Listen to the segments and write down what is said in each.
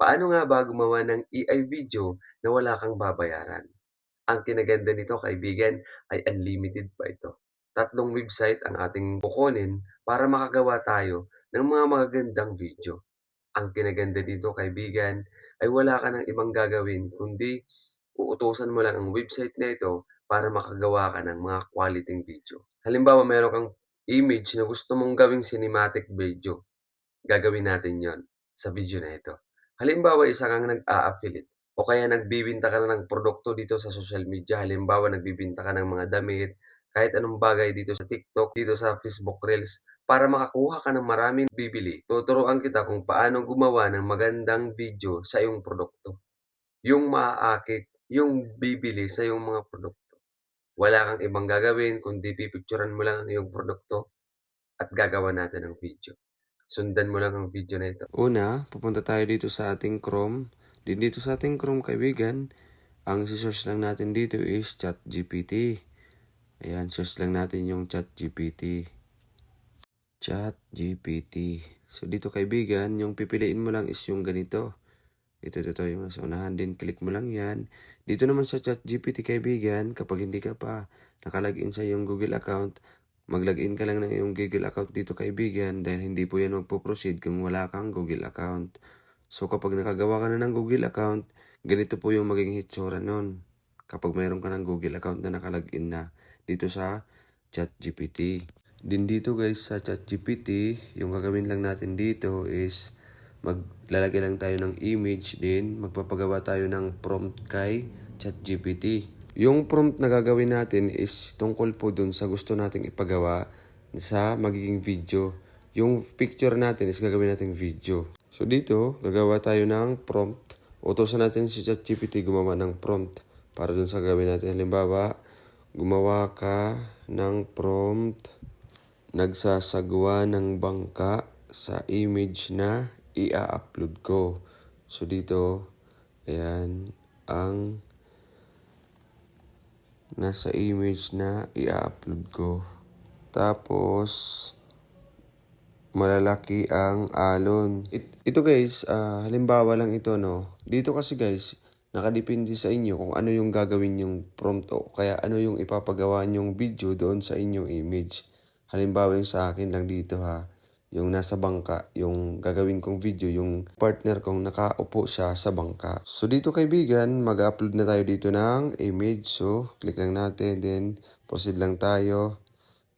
Paano nga ba gumawa ng AI video na wala kang babayaran? Ang kinaganda nito kaibigan ay unlimited pa ito. Tatlong website ang ating kukunin para makagawa tayo ng mga magagandang video. Ang kinaganda dito kaibigan ay wala ka ng ibang gagawin kundi uutusan mo lang ang website na ito para makagawa ka ng mga quality video. Halimbawa, meron kang image na gusto mong gawing cinematic video. Gagawin natin yon sa video na ito. Halimbawa, isa kang nag-a-affiliate o kaya nagbibinta ka na ng produkto dito sa social media. Halimbawa, nagbibinta ka ng mga damit, kahit anong bagay dito sa TikTok, dito sa Facebook Reels, para makakuha ka ng maraming bibili. Tuturuan kita kung paano gumawa ng magandang video sa iyong produkto. Yung maaakit, yung bibili sa iyong mga produkto. Wala kang ibang gagawin kundi pipicturan mo lang ang iyong produkto at gagawa natin ng video. Sundan mo lang ang video na ito. Una, pupunta tayo dito sa ating Chrome. Dito sa ating Chrome, kaibigan, ang search lang natin dito is ChatGPT. Ayan, search lang natin yung ChatGPT. ChatGPT. So dito kaibigan, yung pipiliin mo lang is yung ganito. Ito yung nasa unahan din. Click mo lang yan. Dito naman sa ChatGPT kaibigan, kapag hindi ka pa nakalagin sa iyong Google account, mag-login ka lang ng iyong Google account dito kaibigan dahil hindi po yan magpo-proceed kung wala kang Google account. So kapag nakagawa ka na ng Google account, ganito po yung magiging hitsura nun. Kapag mayroon ka ng Google account na nakalagin na dito sa ChatGPT. Din dito guys sa ChatGPT, yung gagawin lang natin dito is maglalagay lang tayo ng image din, magpapagawa tayo ng prompt kay ChatGPT. Yung prompt na gagawin natin is tungkol po dun sa gusto nating ipagawa sa magiging video. Yung picture natin is gagawin nating video. So dito, gagawa tayo ng prompt. Utusan natin si ChatGPT gumawa ng prompt para dun sa gagawin natin. Halimbawa, gumawa ka ng prompt, nagsasagwa ng bangka sa image na i-upload ko. So dito, ayan, ang nasa image na i-upload ko. Tapos, malalaki ang alon. Ito guys, halimbawa lang ito, no. Dito kasi guys, nakadepende sa inyo kung ano yung gagawin yung prompt o kaya ano yung ipapagawa nyong video doon sa inyong image. Halimbawa yung sa akin lang dito ha, yung nasa bangka, yung gagawin kong video, yung partner kong nakaupo siya sa bangka. So dito kaibigan, mag-upload na tayo dito ng image. So click lang natin, then proceed lang tayo.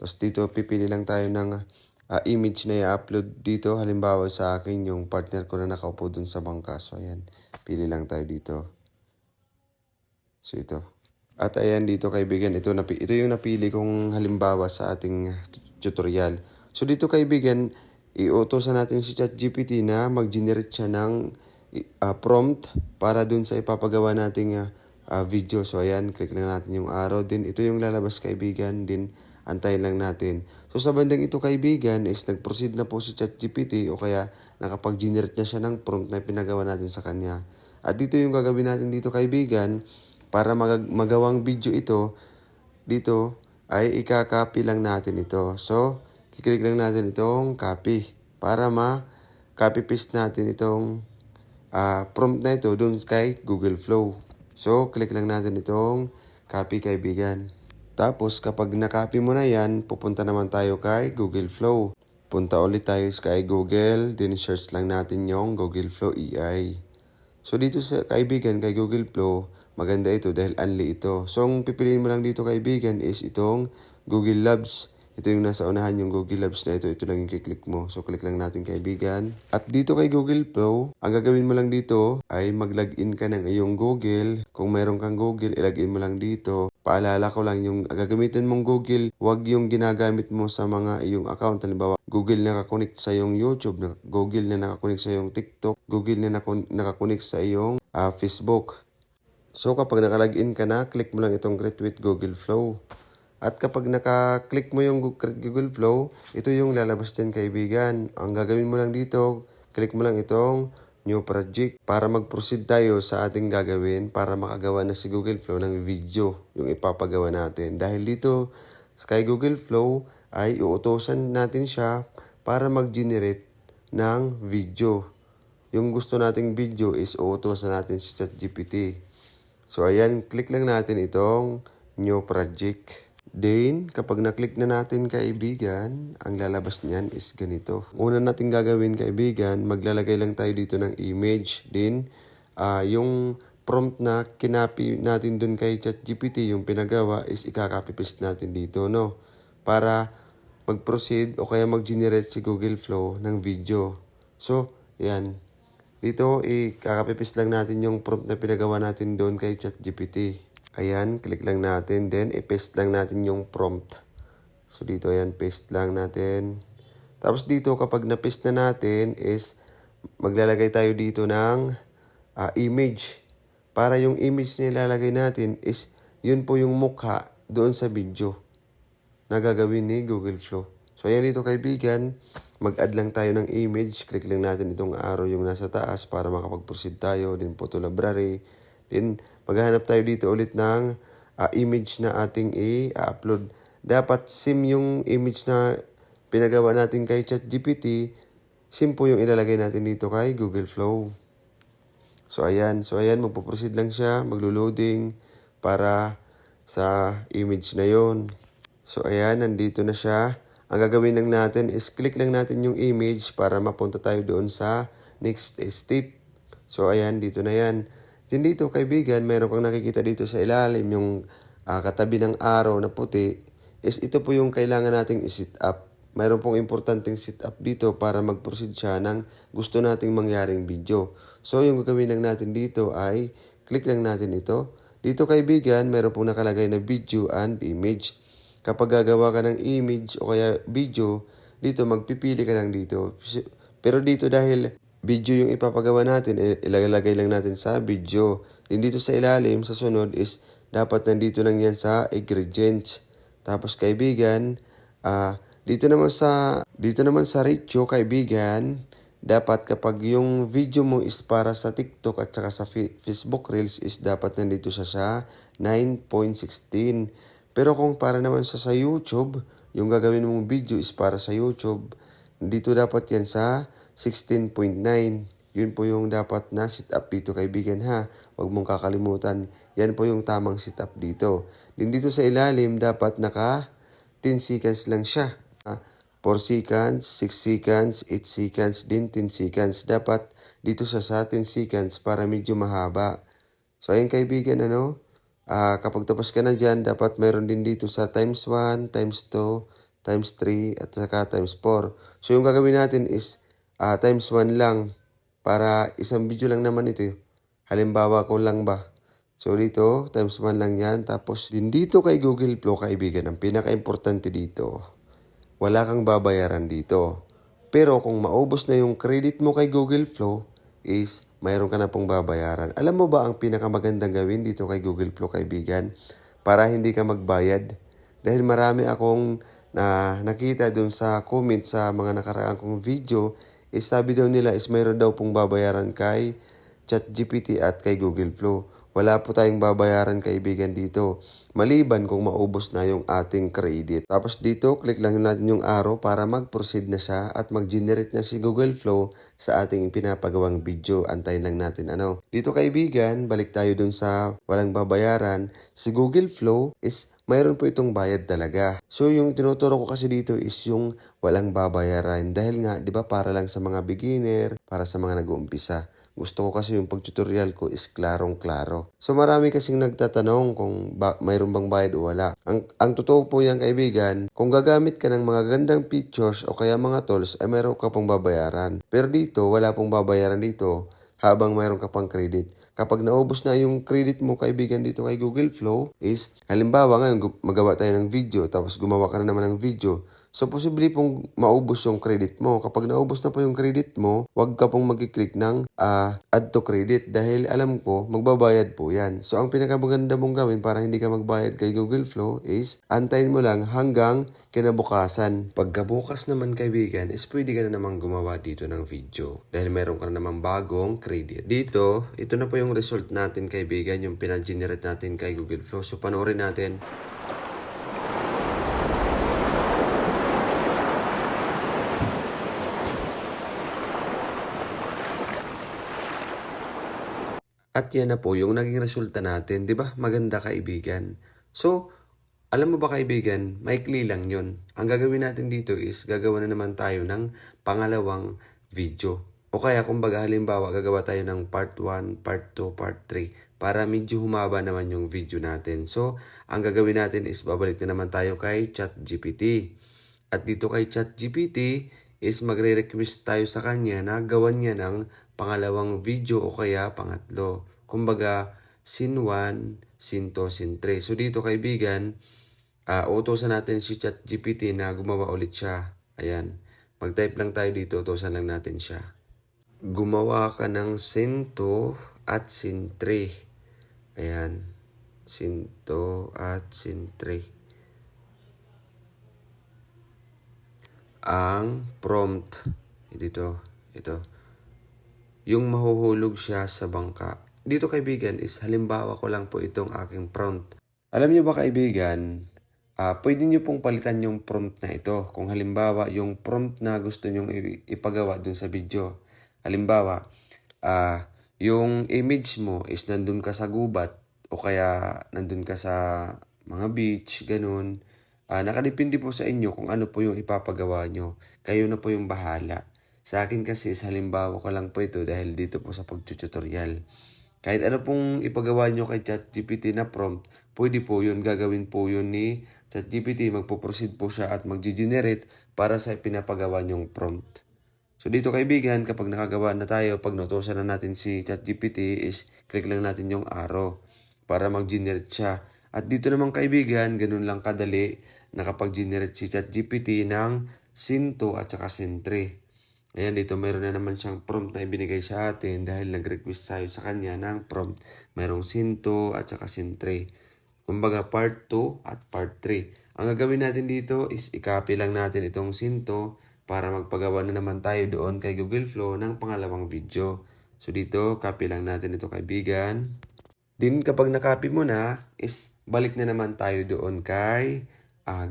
Tapos dito pipili lang tayo ng image na i-upload dito. Halimbawa sa akin, yung partner ko na nakaupo dun sa bangka. So ayan, pili lang tayo dito. So ito. At ayan dito kaibigan, ito yung napili kong halimbawa sa ating tutorial. So dito kaibigan, iutosan natin si ChatGPT na mag-generate siya ng prompt para dun sa ipapagawa nating video. So ayan, click lang natin yung arrow. Din ito yung lalabas kaibigan, din antayin lang natin. So sa bandang ito kaibigan is nag-proceed na po si ChatGPT o kaya nakapag-generate na siya ng prompt na pinagawa natin sa kanya. At dito yung gagawin natin dito kaibigan, para magawang video ito, dito ay ika-copy lang natin ito. So, kiklik lang natin itong copy para ma-copy paste natin itong prompt na ito dun kay Google Flow. So, click lang natin itong copy kaibigan. Tapos, kapag na-copy mo na yan, pupunta naman tayo kay Google Flow. Punta ulit tayo kay Google, then search lang natin yung Google Flow AI. So, dito sa kaibigan, kay Google Flow, maganda ito dahil only ito. So, ang pipiliin mo lang dito kaibigan is itong Google Labs. Ito yung nasa unahan yung Google Labs na ito. Ito lang yung kiklik mo. So, click lang natin kaibigan. At dito kay Google Flow, ang gagawin mo lang dito ay mag-login ka ng iyong Google. Kung mayroon kang Google, ilagin mo lang dito. Paalala ko lang yung gagamitin mong Google, wag yung ginagamit mo sa mga iyong account. Halimbawa, Google na nakakonect sa iyong YouTube, Google na nakakonect sa iyong TikTok, Google na nakakonect sa iyong Facebook. So kapag nakalagin ka na, click mo lang itong Create with Google Flow. At kapag naka-click mo yung Google Flow, ito yung lalabas dyan kaibigan. Ang gagawin mo lang dito, click mo lang itong New Project para mag-proceed tayo sa ating gagawin para makagawa na si Google Flow ng video yung ipapagawa natin. Dahil dito kay Google Flow ay uutosan natin siya para mag-generate ng video. yung gusto nating video is uutusan natin si ChatGPT. So ayan, click lang natin itong new project. Then, kapag na-click na natin kaibigan, ang lalabas niyan is ganito. Una natin gagawin kaibigan, maglalagay lang tayo dito ng image. Then, yung prompt na kinapi natin dun kay ChatGPT, yung pinagawa is ikaka-copy paste natin dito, no? Para mag-proceed o kaya mag-generate si Google Flow ng video. So, yan. Dito, ikaka-copy paste lang natin yung prompt na pinagawa natin doon kay ChatGPT. Ayan, click lang natin. Then, i-paste lang natin yung prompt. So, dito, ayan, paste lang natin. Tapos dito, kapag na-paste na natin is maglalagay tayo dito ng image. Para yung image na ilalagay natin is yun po yung mukha doon sa video na gagawin ni Google Flow. So, ayan dito kaibigan, mag-add lang tayo ng image. Click lang natin itong arrow yung nasa taas para makapag-proceed tayo. Then, photo library. Then, maghahanap tayo dito ulit ng image na ating i-upload. Dapat same yung image na pinagawa natin kay ChatGPT, same po yung ilalagay natin dito kay Google Flow. So, ayan, magpo-proceed lang siya, maglo-loading para sa image na yon. So, ayan, nandito na siya. Ang gagawin lang natin is click lang natin yung image para mapunta tayo doon sa next step. So, ayan, dito na yan. Then dito, kaibigan, meron kang nakikita dito sa ilalim, yung katabi ng arrow na puti, is ito po yung kailangan nating i-set up. Mayroon pong importanteng set up dito para mag-proceed siya ng gusto nating mangyaring video. So, yung gagawin lang natin dito ay click lang natin ito. Dito, kaibigan, meron pong nakalagay na video and image. Kapag gagawa ka ng image o kaya video, dito magpipili ka lang dito. Pero dito dahil video yung ipapagawa natin, ilalagay lang natin sa video. Din dito sa ilalim, sa sunod is dapat nandito lang yan sa ingredients. Tapos kaibigan, dito naman sa ratio kaibigan, dapat kapag yung video mo is para sa TikTok at saka sa Facebook Reels is dapat nandito siya sa 9.16. Pero kung para naman sa YouTube, yung gagawin mong video is para sa YouTube, dito dapat yan sa 16.9. Yun po yung dapat na setup dito kaibigan ha. Huwag mong kakalimutan. Yan po yung tamang setup dito. Din dito sa ilalim dapat naka 10 seconds lang siya. 4 seconds, 6 seconds, 8 seconds, din 10 seconds. Dapat dito sa 10 seconds para medyo mahaba. So ayun kaibigan kapag tapos ka na dyan, dapat mayroon din dito sa times 1, times 2, times 3, at saka times 4. So yung gagawin natin is times 1 lang para isang video lang naman ito. Halimbawa ko lang ba. So dito, times 1 lang yan. Tapos din dito kay Google Flow kaibigan, ang pinaka-importante dito, wala kang babayaran dito. Pero kung maubos na yung credit mo kay Google Flow, is mayroon ka na pong babayaran. Alam mo ba ang pinakamagandang gawin dito kay Google Flow kaibigan para hindi ka magbayad? Dahil marami akong nakita dun sa comment sa mga nakaraang kong video, is sabi daw nila is mayroon daw pong babayaran kay ChatGPT at kay Google Flow. Wala po tayong babayaran kaibigan dito. Maliban kung maubos na yung ating credit. Tapos dito, click lang natin yung arrow para mag-proceed na siya at mag-generate na si Google Flow sa ating pinapagawang video. Antayin lang natin Dito kaibigan, balik tayo dun sa walang babayaran. Si Google Flow is mayroon po itong bayad talaga. So yung tinuturo ko kasi dito is yung walang babayaran. Dahil nga, di ba para lang sa mga beginner, para sa mga nag-uumpisa. Gusto ko kasi yung pag-tutorial ko is klarong-klaro. So marami kasing nagtatanong kung mayroon bang bayad o wala. Ang totoo po yan kaibigan, kung gagamit ka ng mga gandang pictures o kaya mga tools, ay mayroon ka pong babayaran. Pero dito, wala pong babayaran dito habang mayroon ka pang credit. Kapag naubos na yung credit mo kaibigan dito kay Google Flow is, halimbawa ngayon magawa tayo ng video tapos gumawa ka na naman ng video. So, posible pong maubos yung credit mo. Kapag naubos na po yung credit mo, huwag ka pong mag-click ng add to credit dahil alam ko, magbabayad po yan. So, ang pinakamaganda mong gawin para hindi ka magbayad kay Google Flow is antayin mo lang hanggang kinabukasan. Pagkabukas naman kaibigan is pwede ka na namang gumawa dito ng video dahil meron ka na namang bagong credit. Dito, ito na po yung result natin kaibigan, yung pinag-generate natin kay Google Flow. So, panoorin natin. At yan na po yung naging resulta natin, di ba? Maganda kaibigan. So, alam mo ba kaibigan, maikli lang yun. Ang gagawin natin dito is gagawa na naman tayo ng pangalawang video. O kaya kumbaga halimbawa gagawa tayo ng part 1, part 2, part 3 para medyo humaba naman yung video natin. So, ang gagawin natin is babalik na naman tayo kay ChatGPT. At dito kay ChatGPT is magre-request tayo sa kanya na gawan niya ng pangalawang video o kaya pangatlo. Kumbaga, scene 1, scene 2, scene 3. So dito kaibigan, utusan natin si ChatGPT na gumawa ulit siya. Ayan. Mag-type lang tayo dito, utusan lang natin siya. Gumawa ka ng scene 2 at scene 3. Ayan. Scene 2 at scene 3. Ang prompt, dito, ito. Yung mahuhulog siya sa bangka. Dito kaibigan is halimbawa ko lang po itong aking prompt. Alam niyo ba kaibigan, pwede niyo pong palitan yung prompt na ito. Kung halimbawa yung prompt na gusto niyo ipagawa dun sa video. Halimbawa, yung image mo is nandun ka sa gubat o kaya nandun ka sa mga beach, ganun. Nakadepende po sa inyo kung ano po yung ipapagawa nyo. Kayo na po yung bahala. Sa akin kasi halimbawa ko lang po ito dahil dito po sa pag-tutorial. Kahit ano pong ipagawa nyo kay ChatGPT na prompt, pwede po yun, gagawin po yun ni ChatGPT. Magpo-proceed po siya at mag-generate para sa pinapagawa nyong prompt. So dito kaibigan, kapag nakagawa na tayo, pag nautusan na natin si ChatGPT is click lang natin yung arrow para mag-generate siya. At dito naman kaibigan, ganun lang kadali nakapag-generate si ChatGPT ng scene 2 at saka scene 3. Ayan, dito mayroon na naman siyang prompt na ibinigay sa atin dahil nag-request tayo sa kanya ng prompt. Mayroong scene 2 at saka scene 3. Kumbaga part 2 at part 3. Ang gagawin natin dito is i-copy lang natin itong scene 2 para magpagawa na naman tayo doon kay Google Flow ng pangalawang video. So dito, copy lang natin ito kaibigan. Din kapag na-copy mo na, is balik na naman tayo doon kay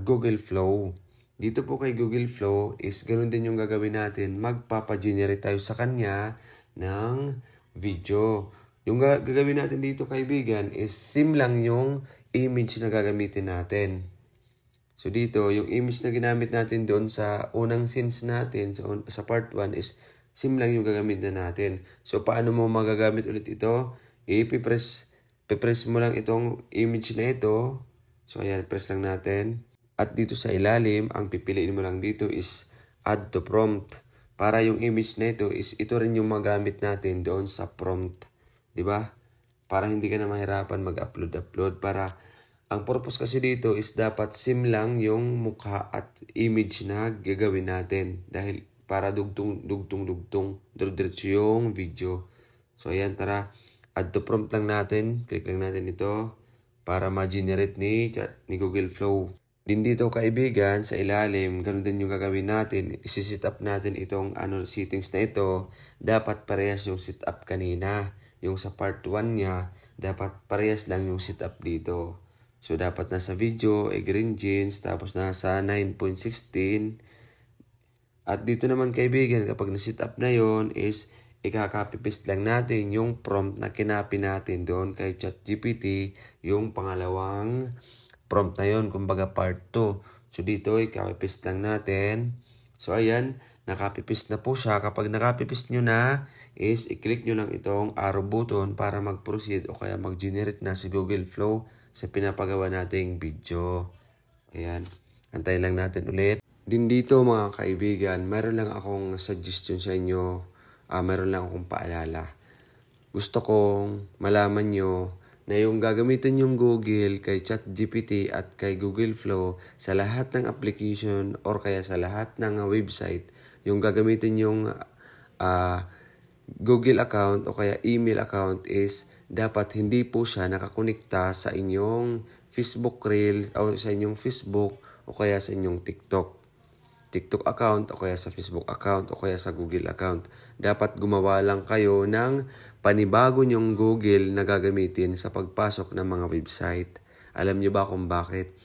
Google Flow. Dito po kay Google Flow is ganoon din yung gagawin natin. Magpapa-generate tayo sa kanya ng video. Yung gagawin natin dito kaibigan is same lang yung image na gagamitin natin. So dito, yung image na ginamit natin doon sa unang scenes natin, sa part 1 is same lang yung gagamitin natin. So paano mo magagamit ulit ito? Ipipress mo lang itong image na ito. So ayan, press lang natin. At dito sa ilalim, ang pipiliin mo lang dito is add to prompt. Para yung image na ito is ito rin yung magamit natin doon sa prompt. 'Di ba? Para hindi ka na mahirapan mag-upload. Para ang purpose kasi dito is dapat same lang yung mukha at image na gagawin natin. Dahil para dugtong diretso yung video. So ayan, tara. Add to prompt lang natin. Click lang natin ito para ma-generate ni Google Flow. Din dito kaibigan, sa ilalim, ganun din yung gagawin natin. Isi-set up natin itong settings na ito. Dapat parehas yung setup kanina. Yung sa part 1 niya, dapat parehas lang yung setup dito. So dapat nasa video, green jeans, tapos nasa 9.16. At dito naman kaibigan, kapag na-set up na yon is i-copy paste lang natin yung prompt na kinopy natin doon kay ChatGPT, yung pangalawang prompt na yon, kumbaga part 2. So dito i-copy paste lang natin. So ayan, na-copy paste na po siya. Kapag na-copy paste nyo na is i-click nyo lang itong arrow button para mag-proceed o kaya mag-generate na si Google Flow sa pinapagawa nating video. Ayan, antayin lang natin ulit. Din dito mga kaibigan, meron lang akong suggestion sa inyo. Meron lang akong paalala. Gusto kong malaman nyo na yung gagamitin yung Google kay ChatGPT at kay Google Flow sa lahat ng application or kaya sa lahat ng website, yung gagamitin yung Google account o kaya email account is dapat hindi po siya nakakonekta sa inyong Facebook Reels o sa inyong Facebook o kaya sa inyong TikTok account o kaya sa Facebook account o kaya sa Google account. Dapat gumawa lang kayo ng panibago nyong Google na gagamitin sa pagpasok ng mga website. Alam nyo ba kung bakit?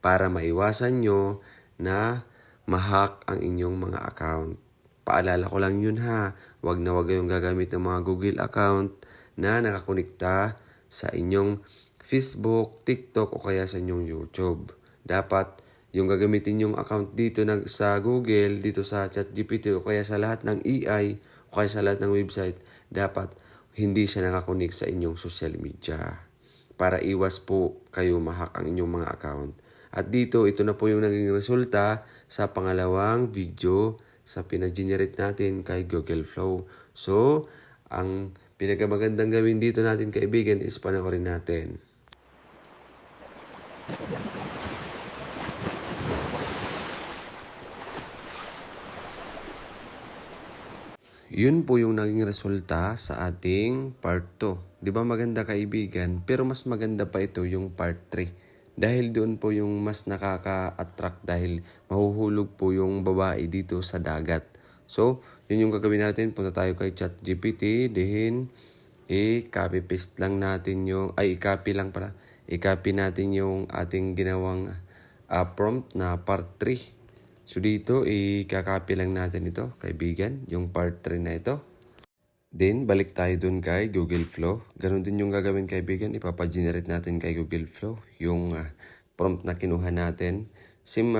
Para maiwasan nyo na ma-hack ang inyong mga account. Paalala ko lang yun ha. Wag na wag kayong gagamit ng mga Google account na nakakonekta sa inyong Facebook, TikTok o kaya sa inyong YouTube. Dapat yung gagamitin yung account dito sa Google, dito sa ChatGPT o kaya sa lahat ng AI o kaya sa lahat ng website, dapat hindi siya nakakonect sa inyong social media para iwas po kayo ma-hack ang inyong mga account. At dito, ito na po yung naging resulta sa pangalawang video sa pina-generate natin kay Google Flow. So, ang pinakamagandang gawin dito natin kaibigan is panoorin natin. Yun po yung naging resulta sa ating part 2. Di ba maganda kaibigan? Pero mas maganda pa ito yung part 3. Dahil doon po yung mas nakaka-attract dahil mahuhulog po yung babae dito sa dagat. So, yun yung gagawin natin. Punta tayo kay ChatGPT. Then, i-copy paste lang natin yung, i-copy lang pala. I-copy natin yung ating ginawang prompt na part 3. So dito, i-copy lang natin ito, kaibigan, yung part 3 na ito. Then, balik tayo dun kay Google Flow. Ganon din yung gagawin, kaibigan. Ipapagenerate natin kay Google Flow yung prompt na kinuha natin. Same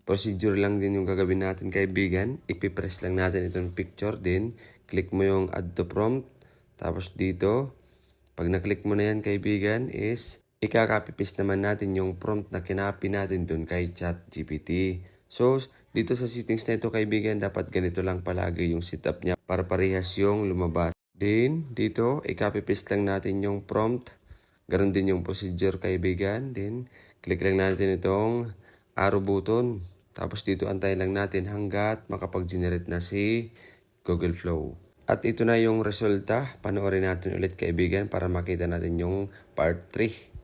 procedure lang din yung gagawin natin, kaibigan. Ipipress lang natin itong picture. Then, click mo yung add to prompt. Tapos dito, pag na-click mo na yan, kaibigan, is ika-copy paste naman natin yung prompt na kinapi natin dun kay ChatGPT. So, dito sa settings na ito, kaibigan, dapat ganito lang palagi yung setup niya para parehas yung lumabas. Then, dito, i-copy paste lang natin yung prompt. Ganon din yung procedure, kaibigan. Then, click lang natin itong arrow button. Tapos dito, antayin lang natin hanggat makapag-generate na si Google Flow. At ito na yung resulta. Panoorin natin ulit, kaibigan, para makita natin yung part 3.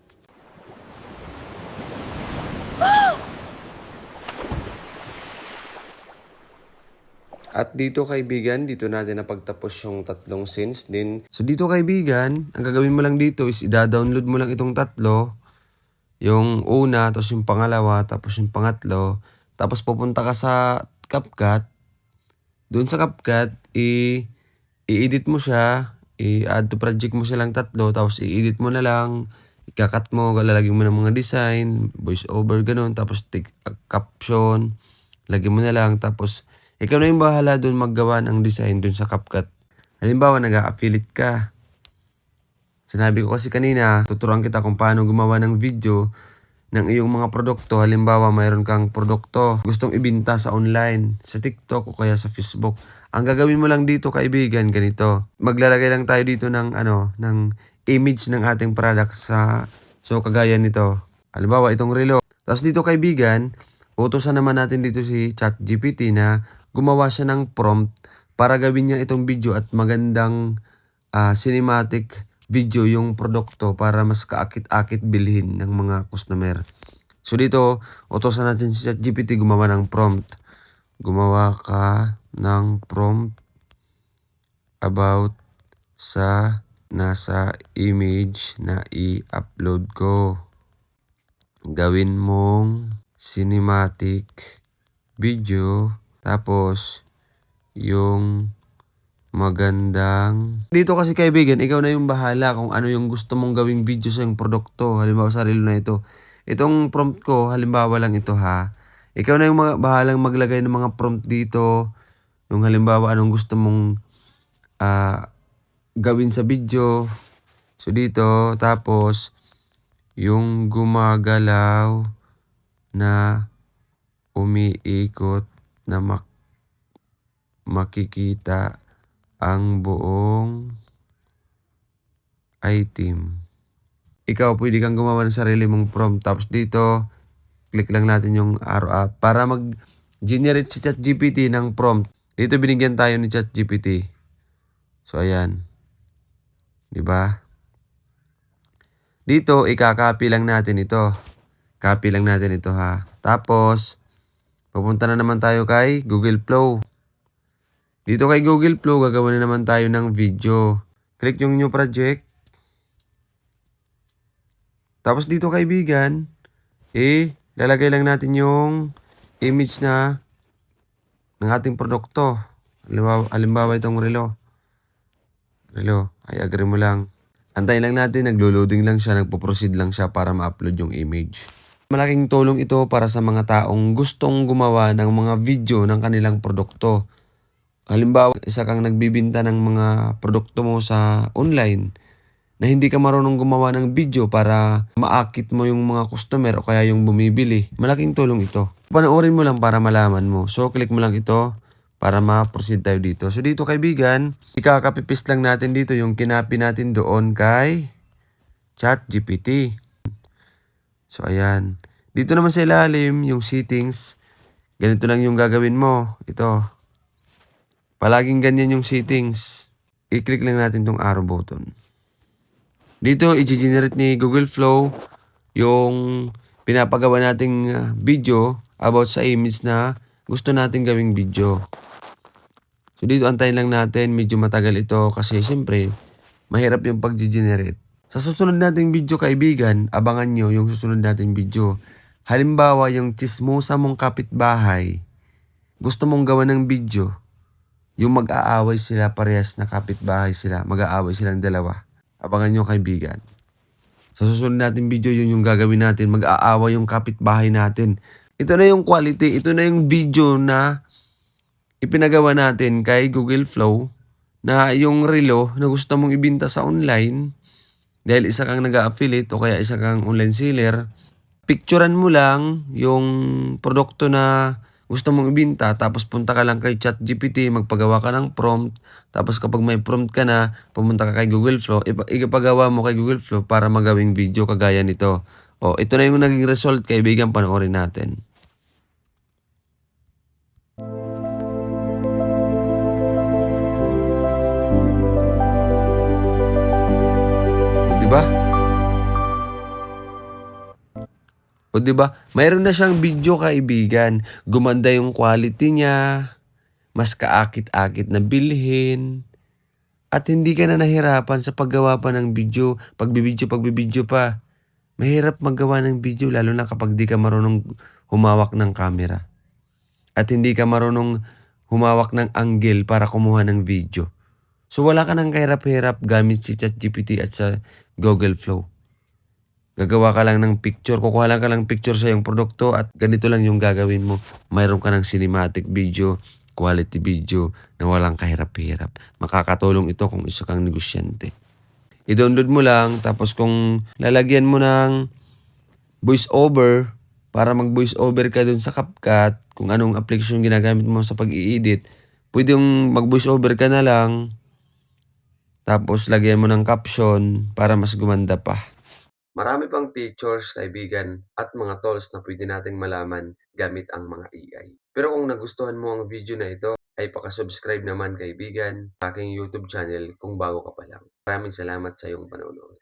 At dito, kaibigan, dito natin napagtapos yung tatlong scenes din. So dito, kaibigan, ang gagawin mo lang dito is i-download mo lang itong tatlo. Yung una, tapos yung pangalawa, tapos yung pangatlo. Tapos pupunta ka sa CapCut. Doon sa CapCut, i-edit mo siya. I-add to project mo silang tatlo. Tapos i-edit mo na lang. Ikakat mo, lalagyan mo ng mga design, voice over, ganun. Tapos caption, lagyan mo na lang. Tapos ikaw na yung bahala doon maggawa ng design doon sa CapCut. Halimbawa, nag-a-affiliate ka. Sinabi ko kasi kanina, tuturuan kita kung paano gumawa ng video ng iyong mga produkto. Halimbawa, mayroon kang produkto gustong ibinta sa online, sa TikTok o kaya sa Facebook. Ang gagawin mo lang dito, kaibigan, ganito. Maglalagay lang tayo dito ng image ng ating product so kagaya nito. Halimbawa, itong relo. Tapos dito, kaibigan, utusan naman natin dito si ChatGPT na gumawa siya ng prompt para gawin niya itong video at magandang cinematic video yung produkto para mas kaakit-akit bilhin ng mga customer. So dito, utusan natin si ChatGPT gumawa ng prompt. Gumawa ka ng prompt about sa nasa image na i-upload ko. Gawin mong cinematic video. Tapos, yung magandang... Dito kasi, kaibigan, ikaw na yung bahala kung ano yung gusto mong gawing video sa yung produkto. Halimbawa, sa relo na ito. Itong prompt ko, halimbawa lang ito ha. Ikaw na yung bahalang maglagay ng mga prompt dito. Yung halimbawa, anong gusto mong gawin sa video. So, dito. Tapos, yung gumagalaw na umiikot na makikita ang buong item. Ikaw, pwede kang gumawa ng sarili mong prompt. Tapos dito, click lang natin yung arrow up para mag-generate si ChatGPT ng prompt. Dito binigyan tayo ni ChatGPT. So, ayan. Diba? Dito, ika-copy lang natin ito. Copy lang natin ito ha. Tapos, pupunta na naman tayo kay Google Flow. Dito kay Google Flow, gagawin na naman tayo ng video. Click yung new project. Tapos dito, kaibigan, lalagay lang natin yung image ng ating produkto. Halimbawa itong relo. I agree mo lang. Antayin lang natin, naglo-loading lang siya, nagpo-proceed lang siya para ma-upload yung image. Malaking tulong ito para sa mga taong gustong gumawa ng mga video ng kanilang produkto. Halimbawa, isa kang nagbibinta ng mga produkto mo sa online na hindi ka marunong gumawa ng video para maakit mo yung mga customer o kaya yung bumibili. Malaking tulong ito. Panoorin mo lang para malaman mo. So, click mo lang ito para ma-proceed tayo dito. So, dito kaibigan, ikakapipist lang natin dito yung kinapi natin doon kay ChatGPT. So, ayan. Dito naman sa ilalim, yung settings, ganito lang yung gagawin mo. Ito. Palaging ganyan yung settings. I-click lang natin tong arrow button. Dito, i-generate ni Google Flow yung pinapagawa nating video about sa image na gusto nating gawing video. So, dito antayin lang natin. Medyo matagal ito kasi siyempre, mahirap yung pag-generate. Sa susunod nating video, kaibigan, abangan nyo yung susunod nating video. Halimbawa, yung chismosa mong kapitbahay, gusto mong gawa ng video, yung mag-aaway sila, parehas na kapitbahay sila, mag-aaway silang dalawa. Abangan nyo, kaibigan. Sa susunod natin video, yun yung gagawin natin. Mag-aaway yung kapitbahay natin. Ito na yung quality. Ito na yung video na ipinagawa natin kay Google Flow na yung relo na gusto mong ibinta sa online dahil isa kang nag-affiliate o kaya isa kang online seller. Picturean mo lang yung produkto na gusto mong ibinta, tapos punta ka lang kay ChatGPT, magpagawa ka ng prompt, tapos kapag may prompt ka na, pumunta ka kay Google Flow, ipagawa mo kay Google Flow para magawing video kagaya nito. O, ito na yung naging result, kaibigan, panoorin natin. O, diba? O, diba? Mayroon na siyang video, kaibigan. Gumanda yung quality niya, mas kaakit-akit na bilhin, at hindi ka na nahirapan sa paggawa pa ng video, pagbibidyo pa. Mahirap maggawa ng video lalo na kapag di ka marunong humawak ng camera. At hindi ka marunong humawak ng angle para kumuha ng video. So wala ka nang kahirap-hirap gamit si ChatGPT at sa Google Flow. Gagawa ka lang ng picture, kukuha lang ka ng picture sa iyong produkto at ganito lang yung gagawin mo. Mayroon ka ng cinematic video, quality video na walang kahirap-hirap. Makakatulong ito kung isa kang negosyante. I-download mo lang, tapos kung lalagyan mo ng voice over para mag-voice over ka dun sa CapCut, kung anong application ginagamit mo sa pag-i-edit, pwede yung mag-voice over ka na lang, tapos lagyan mo ng caption para mas gumanda pa. Marami pang features, kaibigan, at mga tools na pwede nating malaman gamit ang mga AI. Pero kung nagustuhan mo ang video na ito, ay pakasubscribe naman, kaibigan, sa aking YouTube channel kung bago ka pa lang. Maraming salamat sa iyong panonood.